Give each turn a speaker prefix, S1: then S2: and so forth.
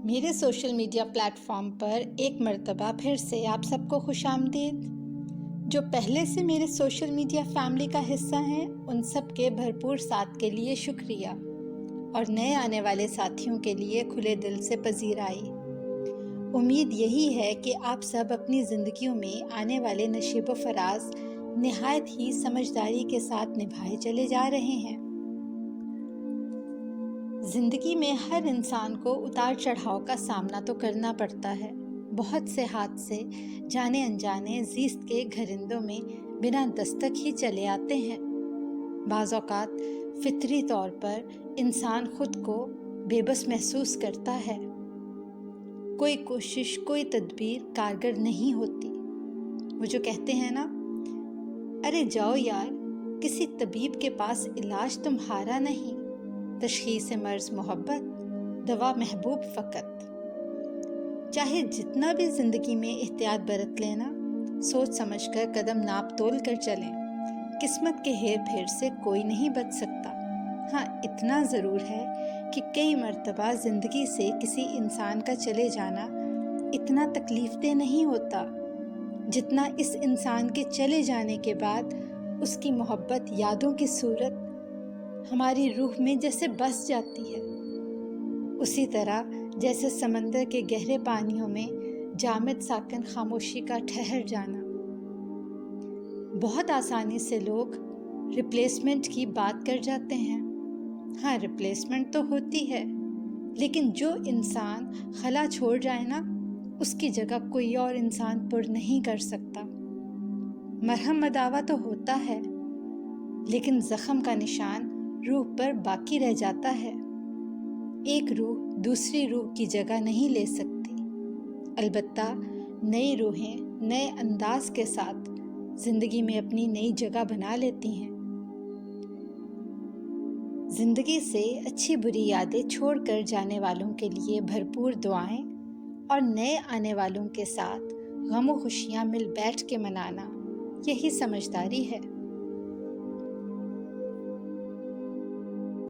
S1: میرے social media plate form پر ایک مرتبہ پھر سے آپ سب کو خوش آمدید۔ جو پہلے سے میرے سوشل میڈیا فیملی کا حصہ ہیں ان سب کے بھرپور ساتھ کے لیے شکریہ، اور نئے آنے والے ساتھیوں کے لیے کھلے دل سے پذیرائی۔ امید یہی ہے کہ آپ سب اپنی زندگیوں میں آنے والے نشیب و فراز نہایت ہی سمجھداری کے ساتھ نبھائے چلے جا رہے ہیں۔ زندگی میں ہر انسان کو اتار چڑھاؤ کا سامنا تو کرنا پڑتا ہے۔ بہت سے حادثے جانے انجانے زیست کے گھرندوں میں بنا دستک ہی چلے آتے ہیں۔ بعض اوقات فطری طور پر انسان خود کو بے بس محسوس کرتا ہے۔ کوئی کوشش، کوئی تدبیر کارگر نہیں ہوتی۔ وہ جو کہتے ہیں نا، ارے جاؤ یار، کسی طبیب کے پاس علاج تمہارا نہیں، تشخیص مرض محبت، دوا محبوب فقط۔ چاہے جتنا بھی زندگی میں احتیاط برت لینا، سوچ سمجھ کر قدم ناپ تول کر چلیں، قسمت کے ہیر پھیر سے کوئی نہیں بچ سکتا۔ ہاں، اتنا ضرور ہے کہ کئی مرتبہ زندگی سے کسی انسان کا چلے جانا اتنا تکلیف دہ نہیں ہوتا جتنا اس انسان کے چلے جانے کے بعد اس کی محبت یادوں کی صورت ہماری روح میں جیسے بس جاتی ہے۔ اسی طرح جیسے سمندر کے گہرے پانیوں میں جامد ساکن خاموشی کا ٹھہر جانا۔ بہت آسانی سے لوگ ریپلیسمنٹ کی بات کر جاتے ہیں۔ ہاں، ریپلیسمنٹ تو ہوتی ہے، لیکن جو انسان خلا چھوڑ جائے نا، اس کی جگہ کوئی اور انسان پر نہیں کر سکتا۔ مرہم مداوا تو ہوتا ہے، لیکن زخم کا نشان روح پر باقی رہ جاتا ہے۔ ایک روح دوسری روح کی جگہ نہیں لے سکتی، البتہ نئی روحیں نئے انداز کے ساتھ زندگی میں اپنی نئی جگہ بنا لیتی ہیں۔ زندگی سے اچھی بری یادیں چھوڑ کر جانے والوں کے لیے بھرپور دعائیں، اور نئے آنے والوں کے ساتھ غم و خوشیاں مل بیٹھ کے منانا، یہی سمجھداری ہے۔